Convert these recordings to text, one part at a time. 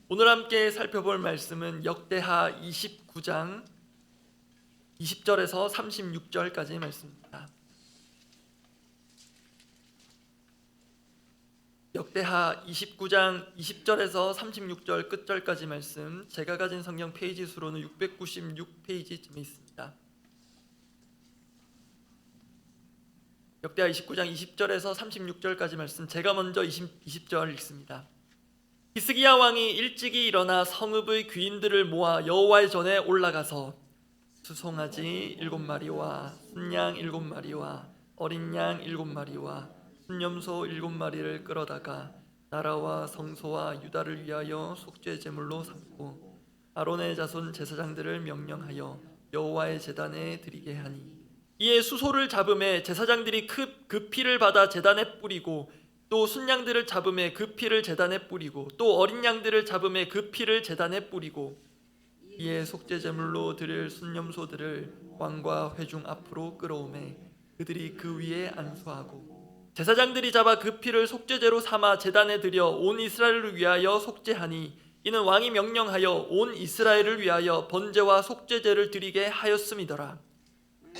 오늘 함께 살펴볼 말씀은 역대하 29장 20절에서 36절까지의 말씀입니다. 역대하 29장 20절에서 36절 끝절까지 말씀, 제가 가진 성경 페이지 수로는 696페이지쯤에 있습니다. 역대하 29장 20절에서 36절까지 말씀, 제가 먼저 20절 읽습니다. 히스기야 왕이 일찍이 일어나 성읍의 귀인들을 모아 여호와의 전에 올라가서 수송아지 7마리와 순양 7마리와 어린 양 7마리와 순염소 7마리를 끌어다가 나라와 성소와 유다를 위하여 속죄 제물로 삼고 아론의 자손 제사장들을 명령하여 여호와의 제단에 드리게 하니, 이에 수소를 잡음에 제사장들이 그 피를 받아 제단에 뿌리고 또 순양들을 잡음에 그 피를 제단에 뿌리고 또 어린 양들을 잡음에 그 피를 제단에 뿌리고, 이에 속죄 제물로 드릴 순염소들을 왕과 회중 앞으로 끌어오매 그들이 그 위에 안수하고, 제사장들이 잡아 그 피를 속죄제로 삼아 제단에 드려 온 이스라엘을 위하여 속죄하니, 이는 왕이 명령하여 온 이스라엘을 위하여 번제와 속죄제를 드리게 하였음이더라.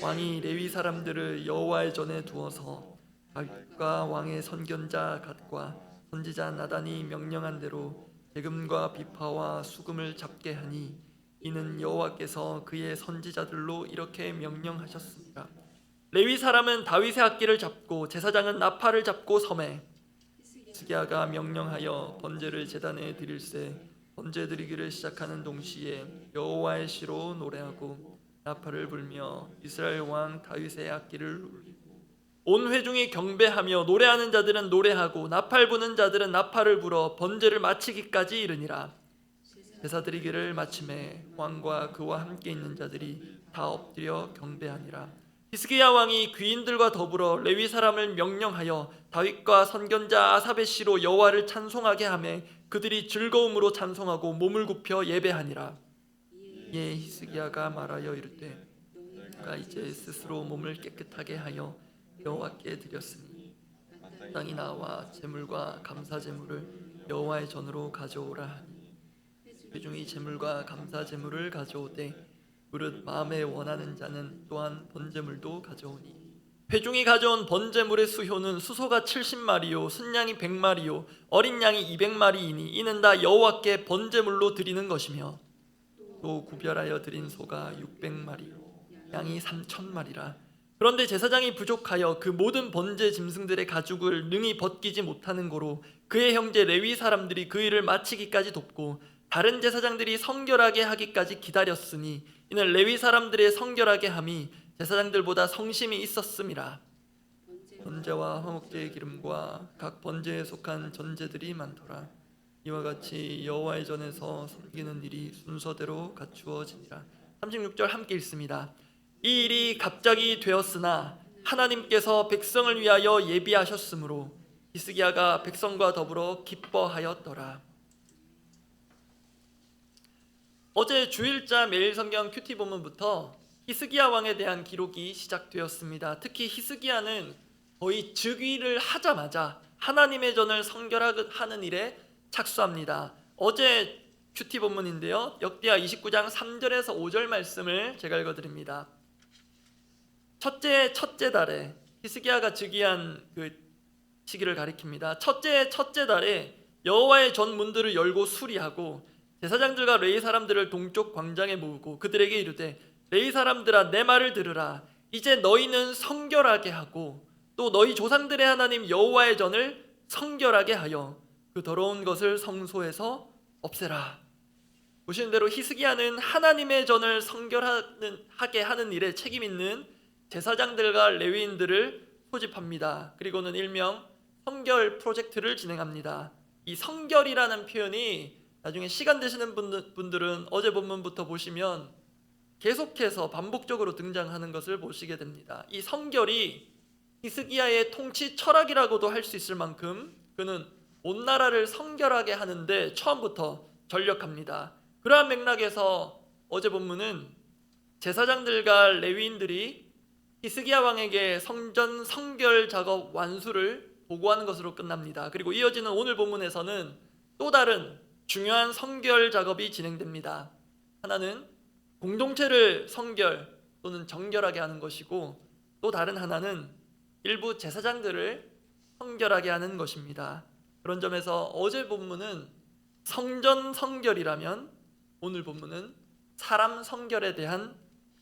왕이 레위 사람들을 여호와의 전에 두어서 다윗과 왕의 선견자 갓과 선지자 나단이 명령한 대로 재금과 비파와 수금을 잡게 하니, 이는 여호와께서 그의 선지자들로 이렇게 명령하셨습니다. 레위 사람은 다윗의 악기를 잡고 제사장은 나팔을 잡고 서매, 히스기야가 명령하여 번제를 제단에 드릴새 번제 드리기를 시작하는 동시에 여호와의 시로 노래하고 나팔을 불며 이스라엘 왕 다윗의 악기를 울리고 온 회중이 경배하며 노래하는 자들은 노래하고 나팔 부는 자들은 나팔을 불어 번제를 마치기까지 이르니라. 제사 드리기를 마침에 왕과 그와 함께 있는 자들이 다 엎드려 경배하니라. 히스기야 왕이 귀인들과 더불어 레위 사람을 명령하여 다윗과 선견자 아삽의 시로 여호와를 찬송하게 하며 그들이 즐거움으로 찬송하고 몸을 굽혀 예배하니라. 예, 히스기야가 말하여 이르되 그가 이제 스스로 몸을 깨끗하게 하여 여호와께 드렸으니 땅이 나와 제물과 감사 제물을 여호와의 전으로 가져오라 하니, 회중이 제물과 감사 제물을 가져오되 무릇 마음에 원하는 자는 또한 번제물도 가져오니, 회중이 가져온 번제물의 수효는 수소가 70마리요 순양이 100마리요 어린 양이 200마리이니 이는 다 여호와께 번제물로 드리는 것이며, 또 구별하여 드린 소가 600마리요 양이 3,000마리라. 그런데 제사장이 부족하여 그 모든 번제 짐승들의 가죽을 능히 벗기지 못하는 고로 그의 형제 레위 사람들이 그 일을 마치기까지 돕고 다른 제사장들이 성결하게 하기까지 기다렸으니, 이는 레위 사람들의 성결하게 함이 제사장들보다 성심이 있었음이라. 번제와 화목제의 기름과 각 번제에 속한 전제들이 많더라. 이와 같이 여호와의 전에서 섬기는 일이 순서대로 갖추어지니라. 36절 함께 읽습니다. 이 일이 갑자기 되었으나 하나님께서 백성을 위하여 예비하셨으므로 히스기야가 백성과 더불어 기뻐하였더라. 어제 주일자 매일 성경 큐티 본문부터 히스기야 왕에 대한 기록이 시작되었습니다. 특히 히스기야는 거의 즉위를 하자마자 하나님의 전을 성결하는 일에 착수합니다. 어제 큐티 본문인데요, 역대하 29장 3절에서 5절 말씀을 제가 읽어드립니다. 첫째 달에 히스기야가 즉위한 그 시기를 가리킵니다. 첫째 달에 여호와의 전 문들을 열고 수리하고 제사장들과 레위 사람들을 동쪽 광장에 모으고 그들에게 이르되, 레위 사람들아 내 말을 들으라. 이제 너희는 성결하게 하고 또 너희 조상들의 하나님 여호와의 전을 성결하게 하여 그 더러운 것을 성소에서 없애라. 보시는 대로 히스기야는 하나님의 전을 성결하게 하는 일에 책임 있는 제사장들과 레위인들을 소집합니다. 그리고는 일명 성결 프로젝트를 진행합니다. 이 성결이라는 표현이 나중에 시간 되시는 분들은 어제 본문부터 보시면 계속해서 반복적으로 등장하는 것을 보시게 됩니다. 이 성결이 히스기야의 통치 철학이라고도 할 수 있을 만큼 그는 온 나라를 성결하게 하는데 처음부터 전력합니다. 그러한 맥락에서 어제 본문은 제사장들과 레위인들이 히스기야 왕에게 성전 성결 작업 완수를 보고하는 것으로 끝납니다. 그리고 이어지는 오늘 본문에서는 또 다른 중요한 성결 작업이 진행됩니다. 하나는 공동체를 성결 또는 정결하게 하는 것이고, 또 다른 하나는 일부 제사장들을 성결하게 하는 것입니다. 그런 점에서 어제 본문은 성전 성결이라면 오늘 본문은 사람 성결에 대한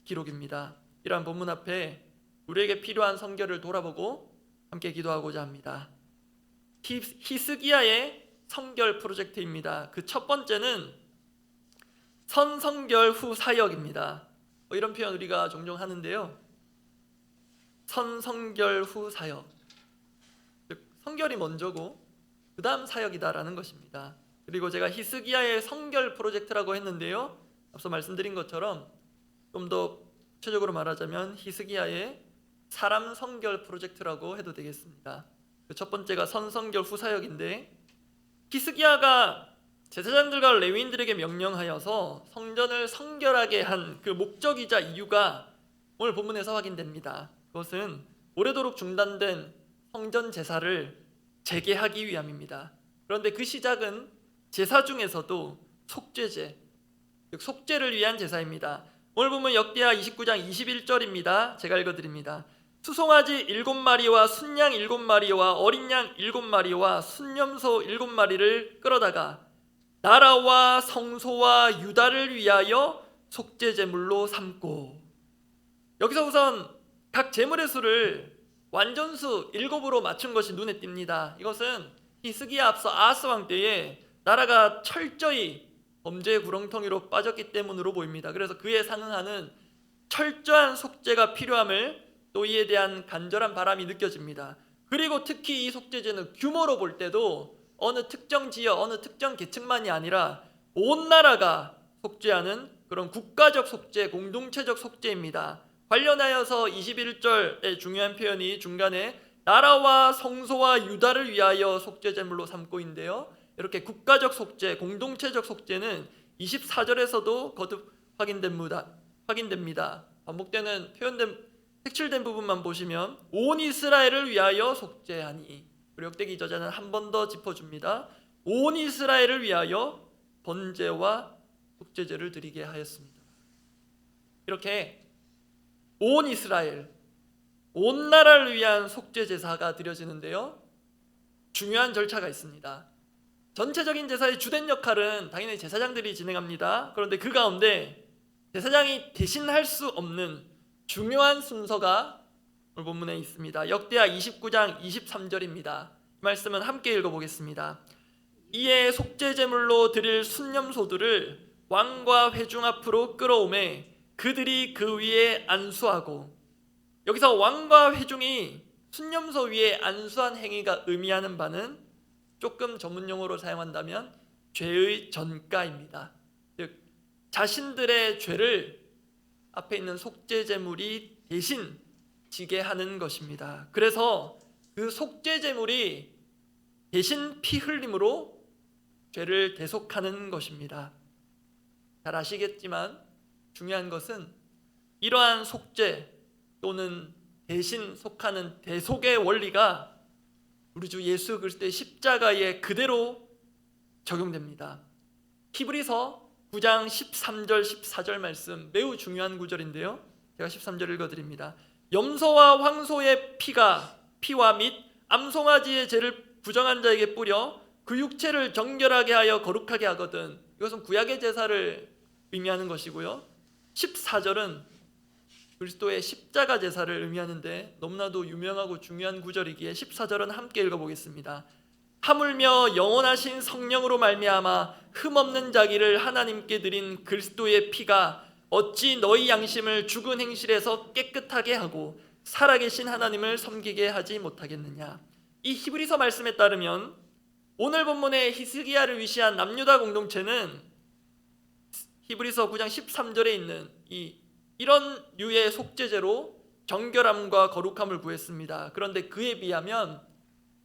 기록입니다. 이러한 본문 앞에 우리에게 필요한 성결을 돌아보고 함께 기도하고자 합니다. 히스기야의 성결 프로젝트입니다. 그 첫 번째는 선성결 후 사역입니다. 이런 표현 우리가 종종 하는데요. 선성결 후 사역, 즉 성결이 먼저고 그 다음 사역이다라는 것입니다. 그리고 제가 히스기야의 성결 프로젝트라고 했는데요, 앞서 말씀드린 것처럼 좀 더 구체적으로 말하자면 히스기야의 사람 성결 프로젝트라고 해도 되겠습니다. 그 첫 번째가 선성결 후 사역인데, 히스기야가 제사장들과 레위인들에게 명령하여서 성전을 성결하게 한 그 목적이자 이유가 오늘 본문에서 확인됩니다. 그것은 오래도록 중단된 성전 제사를 재개하기 위함입니다. 그런데 그 시작은 제사 중에서도 속죄제, 즉 속죄를 위한 제사입니다. 오늘 보면 역대하 29장 21절입니다. 제가 읽어드립니다. 수송아지 7마리와 순양 7마리와 어린 양 7마리와 순염소 7마리를 끌어다가 나라와 성소와 유다를 위하여 속죄제물로 삼고, 여기서 우선 각 제물의 수를 완전수 7으로 맞춘 것이 눈에 띕니다. 이것은 히스기야 앞서 아하스 왕 때에 나라가 철저히 범죄의 구렁텅이로 빠졌기 때문으로 보입니다. 그래서 그에 상응하는 철저한 속죄가 필요함을, 또 이에 대한 간절한 바람이 느껴집니다. 그리고 특히 이 속죄제는 규모로 볼 때도 어느 특정 지역, 어느 특정 계층만이 아니라 온 나라가 속죄하는 그런 국가적 속죄, 공동체적 속죄입니다. 관련하여서 21절의 중요한 표현이 중간에 나라와 성소와 유다를 위하여 속죄제물로 삼고인데요, 이렇게 국가적 속죄, 공동체적 속죄는 24절에서도 거듭 확인됩니다. 반복되는 색칠된 부분만 보시면 온 이스라엘을 위하여 속죄하니, 그리고 역대기 저자는 한 번 더 짚어줍니다. 온 이스라엘을 위하여 번제와 속죄제를 드리게 하였습니다. 이렇게 온 이스라엘, 온 나라를 위한 속죄 제사가 드려지는데요, 중요한 절차가 있습니다. 전체적인 제사의 주된 역할은 당연히 제사장들이 진행합니다. 그런데 그 가운데 제사장이 대신할 수 없는 중요한 순서가 오늘 본문에 있습니다. 역대하 29장 23절입니다. 이 말씀은 함께 읽어보겠습니다. 이에 속죄제물로 드릴 순념소들을 왕과 회중 앞으로 끌어오매 그들이 그 위에 안수하고, 여기서 왕과 회중이 순념소 위에 안수한 행위가 의미하는 바는 조금 전문용어로 사용한다면 죄의 전가입니다. 즉 자신들의 죄를 앞에 있는 속죄제물이 대신 지게 하는 것입니다. 그래서 그 속죄제물이 대신 피 흘림으로 죄를 대속하는 것입니다. 잘 아시겠지만 중요한 것은 이러한 속죄 또는 대신 속하는 대속의 원리가 우리 주 예수 그리스도의 십자가에 그대로 적용됩니다. 히브리서 9장 13절 14절 말씀, 매우 중요한 구절인데요, 제가 13절 읽어드립니다. 염소와 황소의 피와 및 암송아지의 죄를 부정한 자에게 뿌려 그 육체를 정결하게 하여 거룩하게 하거든. 이것은 구약의 제사를 의미하는 것이고요, 14절은 그리스도의 십자가 제사를 의미하는데 너무나도 유명하고 중요한 구절이기에 14절은 함께 읽어보겠습니다. 하물며 영원하신 성령으로 말미암아 흠없는 자기를 하나님께 드린 그리스도의 피가 어찌 너희 양심을 죽은 행실에서 깨끗하게 하고 살아계신 하나님을 섬기게 하지 못하겠느냐. 이 히브리서 말씀에 따르면 오늘 본문의 히스기야를 위시한 남유다 공동체는 히브리서 9장 13절에 있는 이런 류의 속죄제로 정결함과 거룩함을 구했습니다. 그런데 그에 비하면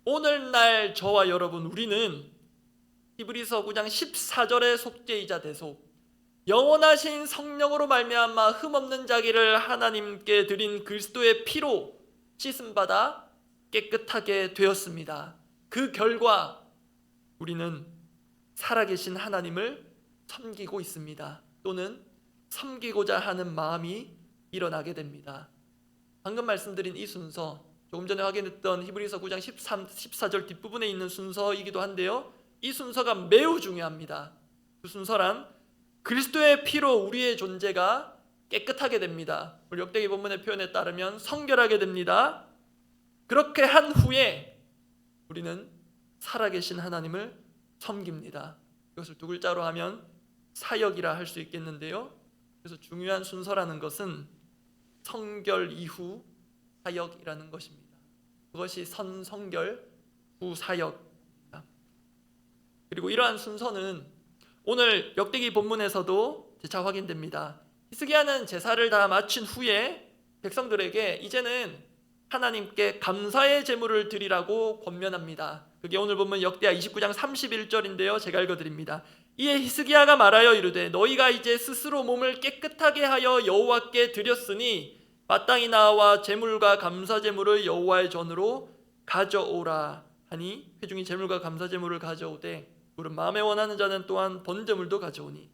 오늘날 저와 여러분, 우리는 히브리서 9장 14절의 속죄이자 대속, 영원하신 성령으로 말미암아 흠없는 자기를 하나님께 드린 그리스도의 피로 씻음받아 깨끗하게 되었습니다. 그 결과 우리는 살아계신 하나님을 섬기고 있습니다. 또는 섬기고자 하는 마음이 일어나게 됩니다. 방금 말씀드린 이 순서, 조금 전에 확인했던 히브리서 9장 14절 뒷부분에 있는 순서이기도 한데요, 이 순서가 매우 중요합니다. 그 순서란 그리스도의 피로 우리의 존재가 깨끗하게 됩니다. 우리 역대기 본문의 표현에 따르면 성결하게 됩니다. 그렇게 한 후에 우리는 살아계신 하나님을 섬깁니다. 이것을 두 글자로 하면 사역이라 할 수 있겠는데요, 그래서 중요한 순서라는 것은 성결 이후 사역이라는 것입니다. 그것이 선성결 후 사역입니다. 그리고 이러한 순서는 오늘 역대기 본문에서도 재차 확인됩니다. 히스기야는 제사를 다 마친 후에 백성들에게 이제는 하나님께 감사의 제물을 드리라고 권면합니다. 그게 오늘 본문 역대하 29장 31절인데요. 제가 읽어드립니다. 이에 히스기야가 말하여 이르되 너희가 이제 스스로 몸을 깨끗하게 하여 여호와께 드렸으니 마땅히 나와 제물과 감사 제물을 여호와의 전으로 가져오라 하니 회중이 제물과 감사 제물을 가져오되 물은 마음에 원하는 자는 또한 번제물도 가져오니,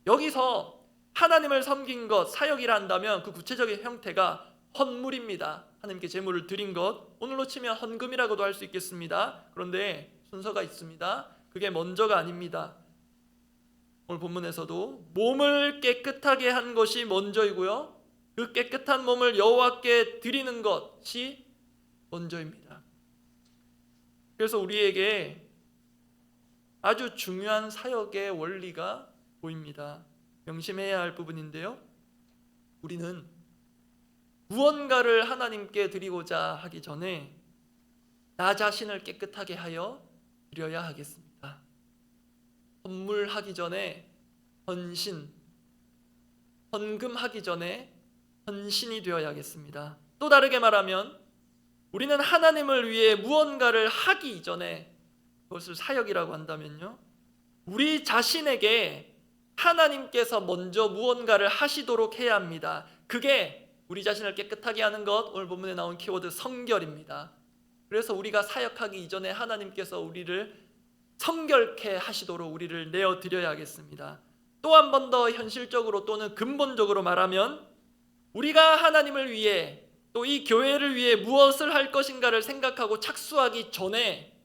여기서 하나님을 섬긴 것, 사역이라 한다면 그 구체적인 형태가 헌물입니다. 하나님께 제물을 드린 것, 오늘로 치면 헌금이라고도 할 수 있겠습니다. 그런데 순서가 있습니다. 그게 먼저가 아닙니다. 오늘 본문에서도 몸을 깨끗하게 한 것이 먼저이고요, 그 깨끗한 몸을 여호와께 드리는 것이 먼저입니다. 그래서 우리에게 아주 중요한 사역의 원리가 보입니다. 명심해야 할 부분인데요, 우리는 무언가를 하나님께 드리고자 하기 전에 나 자신을 깨끗하게 하여 드려야 하겠습니다. 헌물하기 전에 헌신, 헌금하기 전에 헌신이 되어야겠습니다. 또 다르게 말하면 우리는 하나님을 위해 무언가를 하기 이전에, 그것을 사역이라고 한다면요, 우리 자신에게 하나님께서 먼저 무언가를 하시도록 해야 합니다. 그게 우리 자신을 깨끗하게 하는 것, 오늘 본문에 나온 키워드 성결입니다. 그래서 우리가 사역하기 이전에 하나님께서 우리를 성결케 하시도록 우리를 내어드려야겠습니다. 또 한 번 더 현실적으로 또는 근본적으로 말하면 우리가 하나님을 위해 또 이 교회를 위해 무엇을 할 것인가를 생각하고 착수하기 전에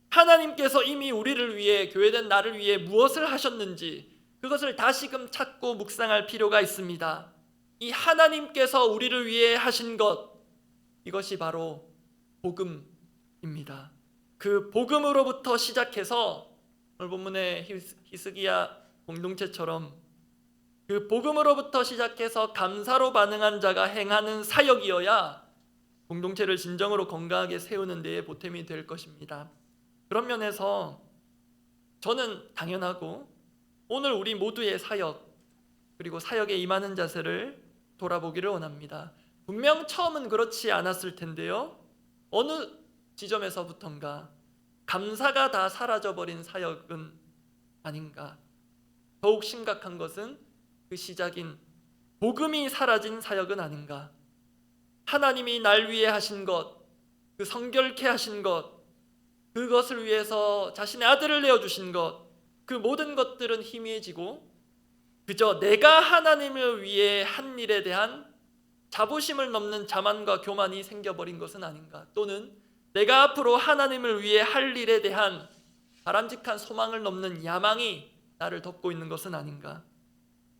하나님께서 이미 우리를 위해, 교회된 나를 위해 무엇을 하셨는지 그것을 다시금 찾고 묵상할 필요가 있습니다. 이 하나님께서 우리를 위해 하신 것, 이것이 바로 복음입니다. 그 복음으로부터 시작해서 오늘 본문의 히스기야 공동체처럼 그 복음으로부터 시작해서 감사로 반응한 자가 행하는 사역이어야 공동체를 진정으로 건강하게 세우는 데에 보탬이 될 것입니다. 그런 면에서 저는 당연하고 오늘 우리 모두의 사역, 그리고 사역에 임하는 자세를 돌아보기를 원합니다. 분명 처음은 그렇지 않았을 텐데요, 어느 지점에서부턴가 감사가 다 사라져버린 사역은 아닌가. 더욱 심각한 것은 그 시작인 복음이 사라진 사역은 아닌가. 하나님이 날 위해 하신 것, 그 성결케 하신 것, 그것을 위해서 자신의 아들을 내어주신 것, 그 모든 것들은 희미해지고 그저 내가 하나님을 위해 한 일에 대한 자부심을 넘는 자만과 교만이 생겨버린 것은 아닌가. 또는 내가 앞으로 하나님을 위해 할 일에 대한 바람직한 소망을 넘는 야망이 나를 덮고 있는 것은 아닌가.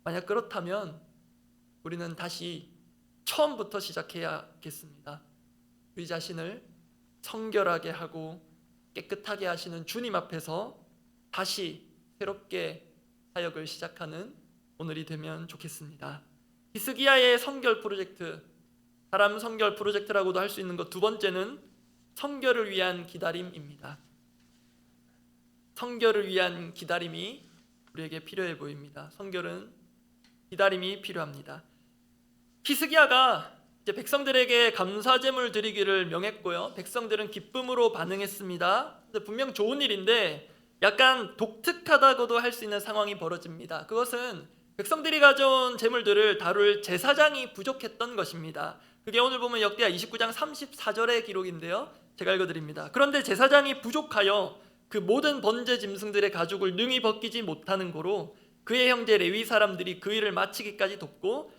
만약 그렇다면 우리는 다시 처음부터 시작해야겠습니다. 우리 자신을 성결하게 하고 깨끗하게 하시는 주님 앞에서 다시 새롭게 사역을 시작하는 오늘이 되면 좋겠습니다. 히스기야의 성결 프로젝트, 사람 성결 프로젝트라고도 할 수 있는 것 두 번째는 성결을 위한 기다림입니다. 성결을 위한 기다림이 우리에게 필요해 보입니다. 성결은 기다림이 필요합니다. 히스기야가 이제 백성들에게 감사제물 드리기를 명했고요, 백성들은 기쁨으로 반응했습니다. 분명 좋은 일인데 약간 독특하다고도 할 수 있는 상황이 벌어집니다. 그것은 백성들이 가져온 제물들을 다룰 제사장이 부족했던 것입니다. 그게 오늘 보면 역대하 29장 34절의 기록인데요, 제가 읽어드립니다. 그런데 제사장이 부족하여 그 모든 번제 짐승들의 가죽을 능히 벗기지 못하는 고로 그의 형제 레위 사람들이 그 일을 마치기까지 돕고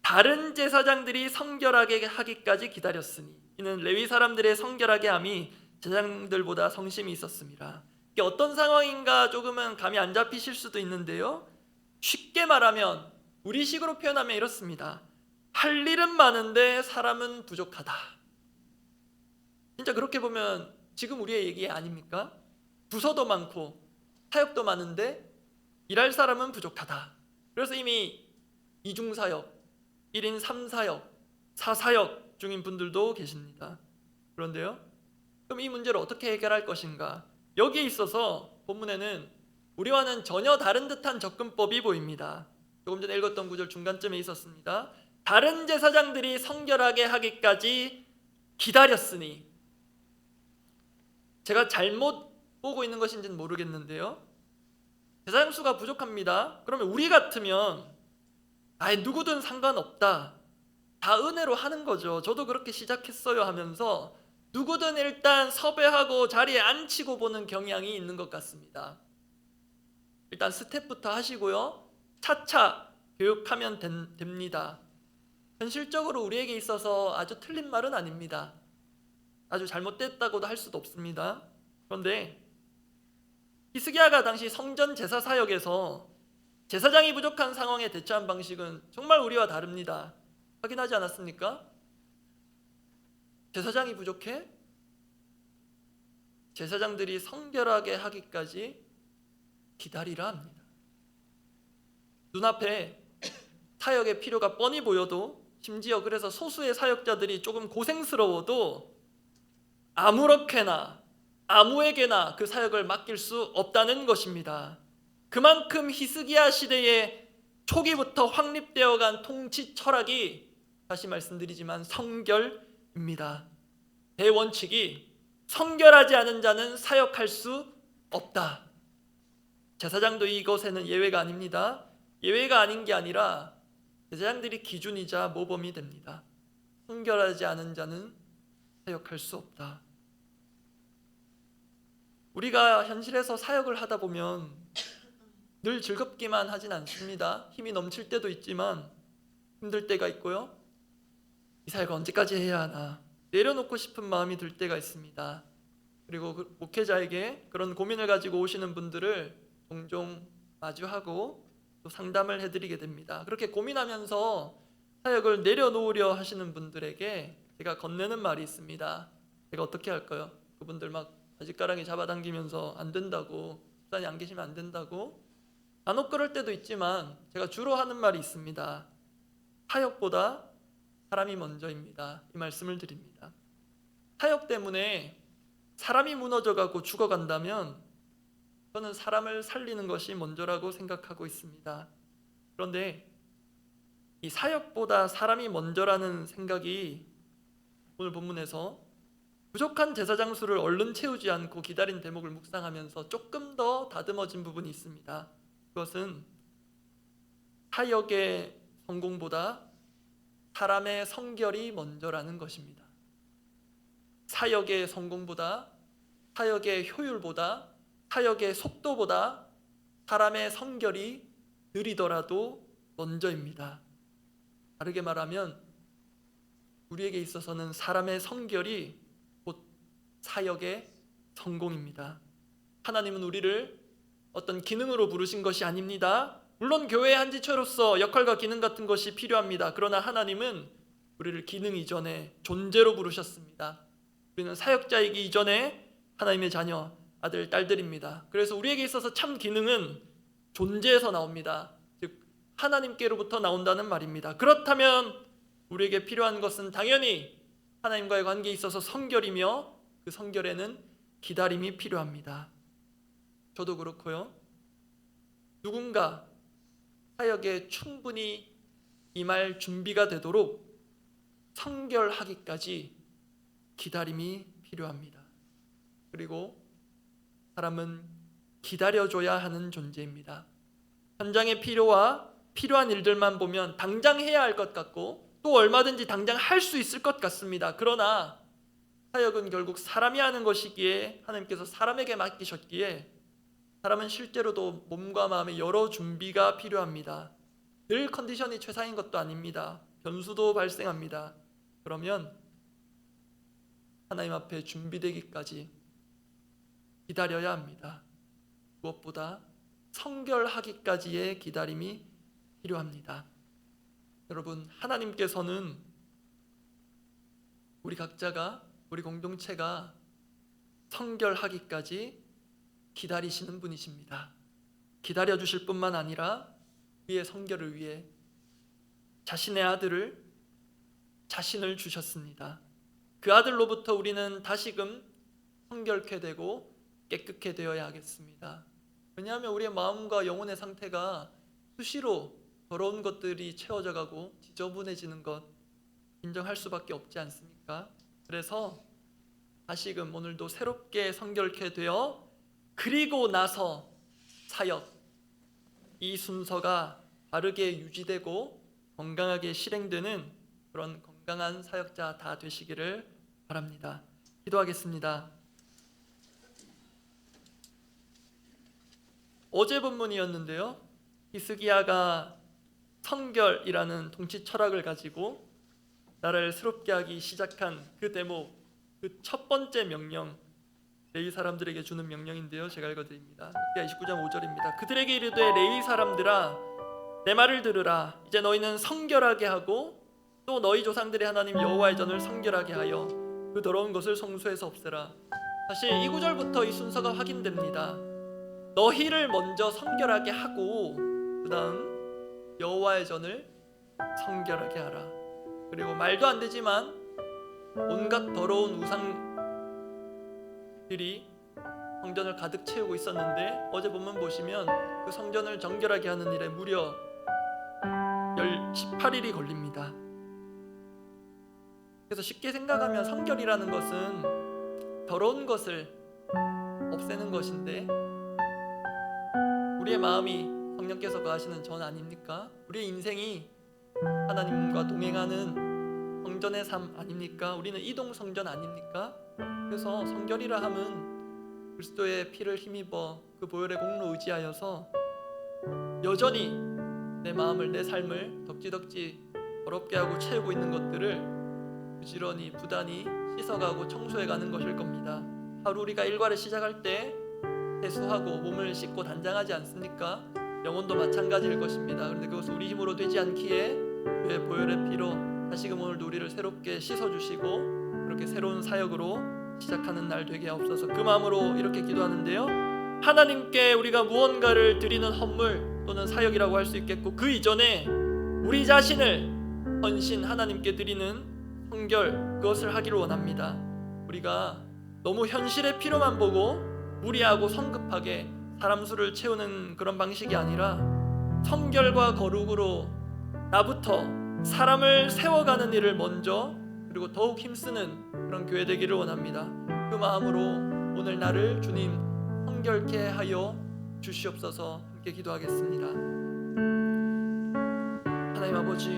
다른 제사장들이 성결하게 하기까지 기다렸으니 이는 레위 사람들의 성결하게 함이 제사장들보다 성심이 있었습니다. 이게 어떤 상황인가 조금은 감이 안 잡히실 수도 있는데요, 쉽게 말하면 우리식으로 표현하면 이렇습니다. 할 일은 많은데 사람은 부족하다. 진짜 그렇게 보면 지금 우리의 얘기 아닙니까? 부서도 많고 사역도 많은데 일할 사람은 부족하다. 그래서 이미 이중사역, 1인 3사역, 4사역 중인 분들도 계십니다. 그런데요, 그럼 이 문제를 어떻게 해결할 것인가? 여기에 있어서 본문에는 우리와는 전혀 다른 듯한 접근법이 보입니다. 조금 전에 읽었던 구절 중간쯤에 있었습니다. 다른 제사장들이 성결하게 하기까지 기다렸으니, 제가 잘못 보고 있는 것인지는 모르겠는데요, 제사장 수가 부족합니다. 그러면 우리 같으면 누구든 상관없다, 다 은혜로 하는 거죠. 저도 그렇게 시작했어요 하면서 누구든 일단 섭외하고 자리에 앉히고 보는 경향이 있는 것 같습니다. 일단 스텝부터 하시고요, 차차 교육하면 됩니다. 현실적으로 우리에게 있어서 아주 틀린 말은 아닙니다. 아주 잘못됐다고도 할 수도 없습니다. 그런데 히스기야가 당시 성전 제사 사역에서 제사장이 부족한 상황에 대처한 방식은 정말 우리와 다릅니다. 확인하지 않았습니까? 제사장이 부족해? 제사장들이 성결하게 하기까지 기다리라 합니다. 눈앞에 사역의 필요가 뻔히 보여도, 심지어 그래서 소수의 사역자들이 조금 고생스러워도 아무렇게나 아무에게나 그 사역을 맡길 수 없다는 것입니다. 그만큼 히스기야 시대의 초기부터 확립되어간 통치 철학이, 다시 말씀드리지만 성결입니다. 대원칙이 성결하지 않은 자는 사역할 수 없다. 제사장도 이것에는 예외가 아닙니다. 예외가 아닌 게 아니라 제사장들이 기준이자 모범이 됩니다. 성결하지 않은 자는 사역할 수 없다. 우리가 현실에서 사역을 하다 보면 늘 즐겁기만 하진 않습니다. 힘이 넘칠 때도 있지만 힘들 때가 있고요, 이 사역을 언제까지 해야 하나 내려놓고 싶은 마음이 들 때가 있습니다. 그리고 그 목회자에게 그런 고민을 가지고 오시는 분들을 종종 마주하고 또 상담을 해드리게 됩니다. 그렇게 고민하면서 사역을 내려놓으려 하시는 분들에게 제가 건네는 말이 있습니다. 제가 어떻게 할까요? 그분들 막 바짓가랑이 잡아당기면서 안 된다고, 목사님 안 계시면 안 된다고, 간혹 그럴 때도 있지만 제가 주로 하는 말이 있습니다. 사역보다 사람이 먼저입니다. 이 말씀을 드립니다. 사역 때문에 사람이 무너져가고 죽어간다면 저는 사람을 살리는 것이 먼저라고 생각하고 있습니다. 그런데 이 사역보다 사람이 먼저라는 생각이 오늘 본문에서 부족한 제사장 수를 얼른 채우지 않고 기다린 대목을 묵상하면서 조금 더 다듬어진 부분이 있습니다. 그것은 사역의 성공보다 사람의 성결이 먼저라는 것입니다. 사역의 성공보다, 사역의 효율보다, 사역의 속도보다 사람의 성결이 느리더라도 먼저입니다. 다르게 말하면 우리에게 있어서는 사람의 성결이 곧 사역의 성공입니다. 하나님은 우리를 어떤 기능으로 부르신 것이 아닙니다. 물론 교회의 한 지체로서 역할과 기능 같은 것이 필요합니다. 그러나 하나님은 우리를 기능 이전에 존재로 부르셨습니다. 우리는 사역자이기 이전에 하나님의 자녀, 아들, 딸들입니다. 그래서 우리에게 있어서 참 기능은 존재에서 나옵니다. 즉 하나님께로부터 나온다는 말입니다. 그렇다면 우리에게 필요한 것은 당연히 하나님과의 관계에 있어서 성결이며 그 성결에는 기다림이 필요합니다. 저도 그렇고요, 누군가 사역에 충분히 임할 준비가 되도록 성결하기까지 기다림이 필요합니다. 그리고 사람은 기다려줘야 하는 존재입니다. 현장의 필요와 필요한 일들만 보면 당장 해야 할 것 같고 또 얼마든지 당장 할 수 있을 것 같습니다. 그러나 사역은 결국 사람이 하는 것이기에 하나님께서 사람에게 맡기셨기에 사람은 실제로도 몸과 마음의 여러 준비가 필요합니다. 늘 컨디션이 최상인 것도 아닙니다. 변수도 발생합니다. 그러면 하나님 앞에 준비되기까지 기다려야 합니다. 무엇보다 성결하기까지의 기다림이 필요합니다. 여러분, 하나님께서는 우리 각자가, 우리 공동체가 성결하기까지 기다리시는 분이십니다. 기다려 주실 뿐만 아니라 우리의 성결을 위해 자신의 아들을, 자신을 주셨습니다. 그 아들로부터 우리는 다시금 성결케 되고 깨끗게 되어야 하겠습니다. 왜냐하면 우리의 마음과 영혼의 상태가 수시로 더러운 것들이 채워져 가고 지저분해지는 것 인정할 수밖에 없지 않습니까? 그래서 다시금 오늘도 새롭게 성결케 되어 그리고 나서 사역, 이 순서가 바르게 유지되고 건강하게 실행되는 그런 건강한 사역자 다 되시기를 바랍니다. 기도하겠습니다. 어제 본문이었는데요, 히스기야가 성결이라는 통치 철학을 가지고 나라를 새롭게 하기 시작한 그 대목, 그 첫 번째 명령, 레위 사람들에게 주는 명령인데요, 제가 읽어드립니다. 욥기야 29장 5절입니다. 그들에게 이르되 레위 사람들아, 내 말을 들으라. 이제 너희는 성결하게 하고 또 너희 조상들의 하나님 여호와의 전을 성결하게 하여 그 더러운 것을 성소에서 없애라. 사실 이 구절부터 이 순서가 확인됩니다. 너희를 먼저 성결하게 하고 그 다음 여호와의 전을 성결하게 하라. 그리고 말도 안 되지만 온갖 더러운 우상들이 성전을 가득 채우고 있었는데 어제 본문 보시면 그 성전을 정결하게 하는 일에 무려 18일이 걸립니다. 그래서 쉽게 생각하면 성결이라는 것은 더러운 것을 없애는 것인데 우리의 마음이 성령께서 거하시는 전 아닙니까? 우리의 인생이 하나님과 동행하는 성전의 삶 아닙니까? 우리는 이동 성전 아닙니까? 그래서 성결이라 함은 그리스도의 피를 힘입어 그 보혈의 공로 의지하여서 여전히 내 마음을, 내 삶을 덕지덕지 더럽게 하고 채우고 있는 것들을 부지런히 부단히 씻어가고 청소해가는 것일 겁니다. 하루 우리가 일과를 시작할 때 세수하고 몸을 씻고 단장하지 않습니까? 영혼도 마찬가지일 것입니다. 그런데 그것은 우리 힘으로 되지 않기에 그의 보혈의 피로 다시금 오늘도 우리를 새롭게 씻어주시고 그렇게 새로운 사역으로 시작하는 날 되게 하옵소서. 그 마음으로 이렇게 기도하는데요, 하나님께 우리가 무언가를 드리는 헌물 또는 사역이라고 할 수 있겠고 그 이전에 우리 자신을 헌신 하나님께 드리는 성결, 그것을 하기를 원합니다. 우리가 너무 현실의 필요만 보고 무리하고 성급하게 사람 수를 채우는 그런 방식이 아니라 성결과 거룩으로 나부터 사람을 세워가는 일을 먼저 그리고 더욱 힘쓰는 그런 교회 되기를 원합니다. 그 마음으로 오늘 나를 주님 성결케 하여 주시옵소서. 함께 기도하겠습니다. 하나님 아버지,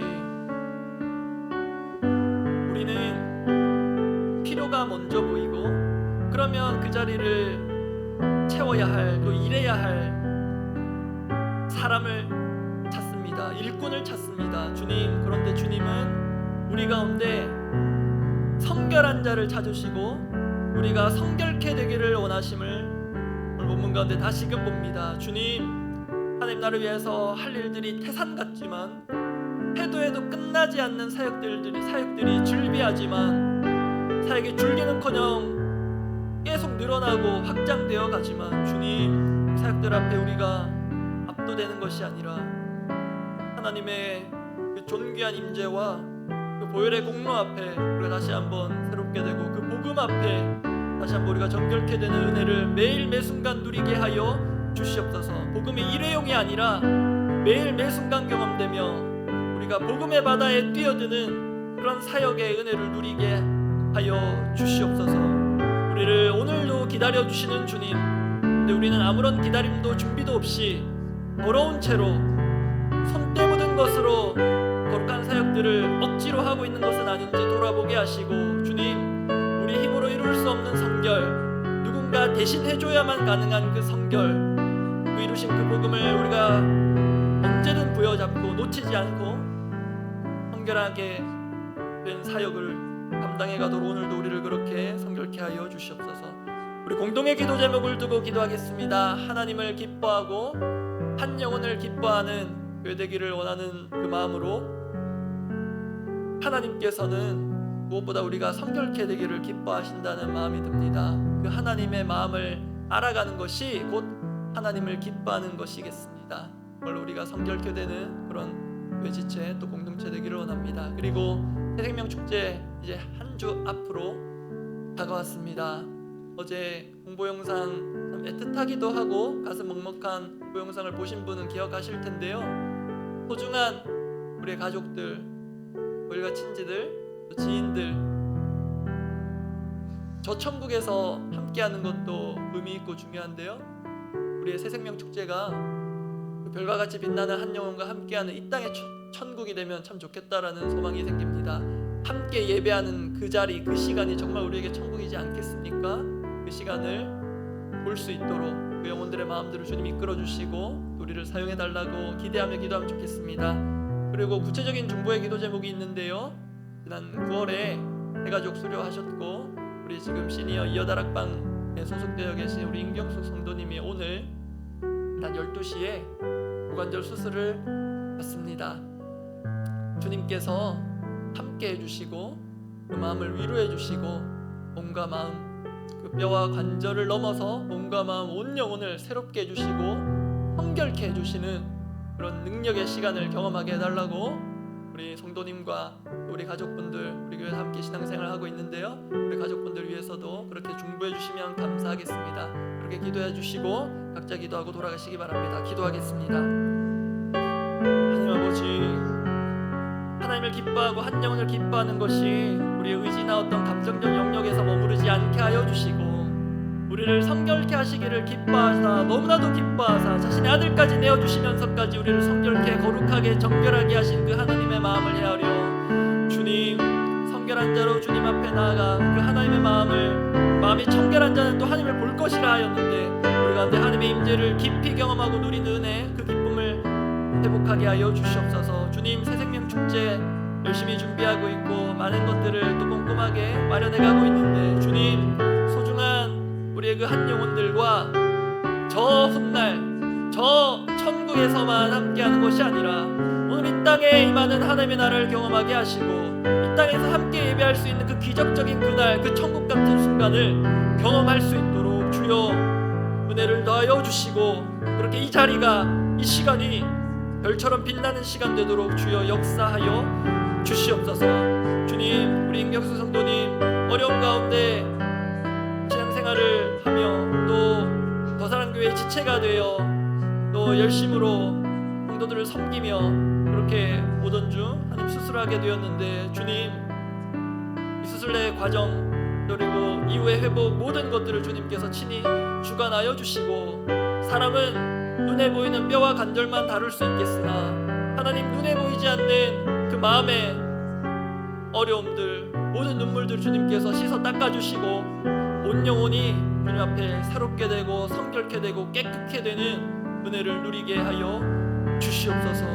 우리는 필요가 먼저 보이고 그러면 그 자리를 채워야 할, 또 일해야 할 사람을 찾습니다. 일꾼을 찾습니다. 주님, 그런데 주님은 우리 가운데 성결한 자를 찾으시고 우리가 성결케 되기를 원하심을 오늘 본문 가운데 다시금 봅니다. 주님, 하나님 나를 위해서 할 일들이 태산 같지만 해도 끝나지 않는 사역들이 줄비하지만 사역의 줄기는커녕 계속 늘어나고 확장되어 가지만 주님, 사역들 앞에 우리가 압도되는 것이 아니라 하나님의 그 존귀한 임재와 그 보혈의 공로 앞에 우리가 다시 한번 새롭게 되고 그 복음 앞에 다시 한번 우리가 정결케 되는 은혜를 매일 매순간 누리게 하여 주시옵소서. 복음이 일회용이 아니라 매일 매순간 경험되며 우리가 복음의 바다에 뛰어드는 그런 사역의 은혜를 누리게 하여 주시옵소서. 우리를 오늘도 기다려주시는 주님, 근데 우리는 아무런 기다림도 준비도 없이 더러운 채로 손때 묻은 것으로 거룩한 사역들을 억지로 하고 있는 것은 아닌지 돌아보게 하시고 주님, 우리 힘으로 이룰 수 없는 성결, 누군가 대신 해줘야만 가능한 그 성결, 그 이루신 그 복음을 우리가 언제든 부여잡고 놓치지 않고 성결하게 된 사역을 감당해 가도록 오늘도 우리를 그렇게 성결케 하여 주시옵소서. 우리 공동의 기도 제목을 두고 기도하겠습니다. 하나님을 기뻐하고 한 영혼을 기뻐하는 교회 되기를 원하는 그 마음으로, 하나님께서는 무엇보다 우리가 성결케 되기를 기뻐하신다는 마음이 듭니다. 그 하나님의 마음을 알아가는 것이 곧 하나님을 기뻐하는 것이겠습니다. 그걸 우리가 성결케 되는 그런 교회 지체 또 공동체 되기를 원합니다. 그리고 새생명 축제 이제 한 주 앞으로 다가왔습니다. 어제 홍보 영상 참 애틋하기도 하고 가슴 먹먹한 홍보 영상을 보신 분은 기억하실 텐데요. 소중한 우리의 가족들, 우리가 친지들, 또 지인들, 저 천국에서 함께하는 것도 의미 있고 중요한데요. 우리의 새생명 축제가 그 별과 같이 빛나는 한 영혼과 함께하는 이 땅의 천국이 되면 참 좋겠다라는 소망이 생깁니다. 함께 예배하는 그 자리, 그 시간이 정말 우리에게 천국이지 않겠습니까? 그 시간을 볼 수 있도록 그 영혼들의 마음들을 주님 이끌어 주시고 우리를 사용해 달라고 기대하며 기도하면 좋겠습니다. 그리고 구체적인 중보의 기도 제목이 있는데요. 지난 9월에 대가족 수료하셨고 우리 지금 시니어 이어다락방에 소속되어 계신 우리 임경숙 성도님이 오늘 한 12시에 고관절 수술을 받습니다. 주님께서 함께 해주시고 그 마음을 위로해 주시고 몸과 마음, 그 뼈와 관절을 넘어서 몸과 마음 온 영혼을 새롭게 해주시고 성결케 해주시는 그런 능력의 시간을 경험하게 해달라고 우리 성도님과 우리 가족분들, 우리 교회에서 함께 신앙생활을 하고 있는데요. 우리 가족분들 위해서도 그렇게 중보해 주시면 감사하겠습니다. 그렇게 기도해 주시고 각자 기도하고 돌아가시기 바랍니다. 기도하겠습니다. 하나님 아버지, 하나님을 기뻐하고 한 영혼을 기뻐하는 것이 우리의 의지나 어떤 감정적 영역에서 머무르지 않게 하여 주시고 우리를 성결케 하시기를 기뻐하사, 너무나도 기뻐하사 자신의 아들까지 내어주시면서까지 우리를 성결케 거룩하게 정결하게 하신 그 하나님의 마음을 헤아려 주님, 성결한 자로 주님 앞에 나아가 그 하나님의 마음이 청결한 자는 또 하나님을 볼 것이라 하였는데 우리 가운데 하나님의 임재를 깊이 경험하고 누리는 은혜, 그 기쁨을 회복하게 하여 주시옵소서. 주님, 새생명 축제 열심히 준비하고 있고 많은 것들을 또 꼼꼼하게 마련해 가고 있는데 주님, 소중한 우리의 그 한 영혼들과 저 훗날 저 천국에서만 함께하는 것이 아니라 오늘 이 땅에 임하는 하나님의 나라를 경험하게 하시고 이 땅에서 함께 예배할 수 있는 그 기적적인 그날, 그 천국 같은 순간을 경험할 수 있도록 주여 은혜를 더하여 주시고 그렇게 이 자리가, 이 시간이 별처럼 빛나는 시간 되도록 주여 역사하여 주시옵소서. 주님, 우리 임경수 성도님 어려운 가운데 신앙생활을 하며 또 더 사랑교회 지체가 되어 또 열심으로 성도들을 섬기며 그렇게 오던 중 하나님 수술하게 되었는데 주님, 이 수술의 과정 그리고 이후의 회복 모든 것들을 주님께서 친히 주관하여 주시고 사람은 눈에 보이는 뼈와 관절만 다룰 수 있겠으나 하나님 눈에 보이지 않는 그 마음의 어려움들, 모든 눈물들 주님께서 씻어 닦아주시고 온 영혼이 주님 앞에 새롭게 되고 성결케 되고 깨끗게 되는 은혜를 누리게 하여 주시옵소서.